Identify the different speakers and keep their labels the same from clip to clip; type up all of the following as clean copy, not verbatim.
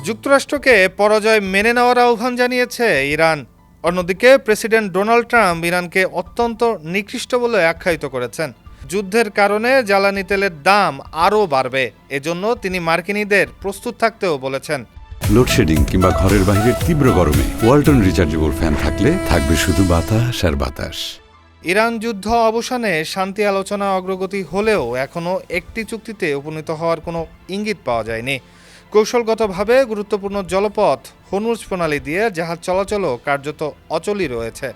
Speaker 1: যুক্তরাষ্ট্রকে পরাজয় মেনে নেওয়ার আহ্বান জানিয়েছে ইরান। অন্যদিকে প্রেসিডেন্ট ডোনাল্ড ট্রাম্প ইরানকে অত্যন্ত নিকৃষ্ট বলে আখ্যায়িত করেছেন। যুদ্ধের কারণে জ্বালানি তেলের দাম আরও বাড়বে, এজন্য তিনি মার্কিনীদের প্রস্তুত থাকতেও বলেছেন।
Speaker 2: লোডশেডিং কিংবা ঘরের বাইরের তীব্র গরমে ওয়ালটন রিচার্জেবল ফ্যান থাকলে থাকবে শুধু বাতাস আর বাতাস।
Speaker 1: ইরান যুদ্ধ অবসানে শান্তি আলোচনা অগ্রগতি হলেও এখনও একটি চুক্তিতে উপনীত হওয়ার কোনো ইঙ্গিত পাওয়া যায়নি। কৌশলগতভাবে গুরুত্বপূর্ণ জলপথ হরমুজ প্রণালী দিয়ে জাহাজ চলাচলও কার্যত অচলই রয়েছে।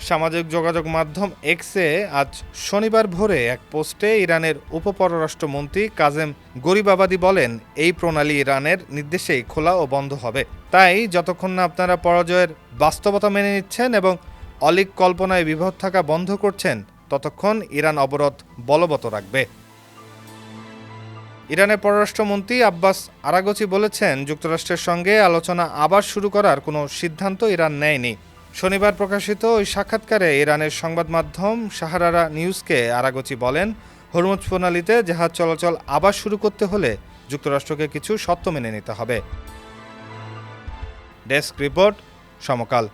Speaker 1: সামাজিক যোগাযোগ মাধ্যম এক্সে আজ শনিবার ভোরে এক পোস্টে ইরানের উপপররাষ্ট্রমন্ত্রী কাজেম গরিবাবাদি বলেন, এই প্রণালী ইরানের নির্দেশেই খোলা ও বন্ধ হবে। তাই যতক্ষণ না আপনারা পরাজয়ের বাস্তবতা মেনে নিচ্ছেন এবং অলীক কল্পনায় বিভব থাকা বন্ধ করছেন, ততক্ষণ ইরান অবরোধ বলবৎ রাখবে। ইরানের পররাষ্ট্রমন্ত্রী আব্বাস আরাগচি বলেছেন, যুক্তরাষ্ট্রের সঙ্গে আলোচনা আবার শুরু করার কোনো সিদ্ধান্ত ইরান নেয়নি। শনিবার প্রকাশিত ওই সাক্ষাৎকারে ইরানের সংবাদ মাধ্যম সাহারা নিউজকে আরাগচি বলেন, হরমুজ প্রণালীতে জাহাজ চলাচল আবার শুরু করতে হলে যুক্তরাষ্ট্রকে কিছু শর্ত মেনে নিতে হবে। ডেস্ক রিপোর্ট, সমকাল।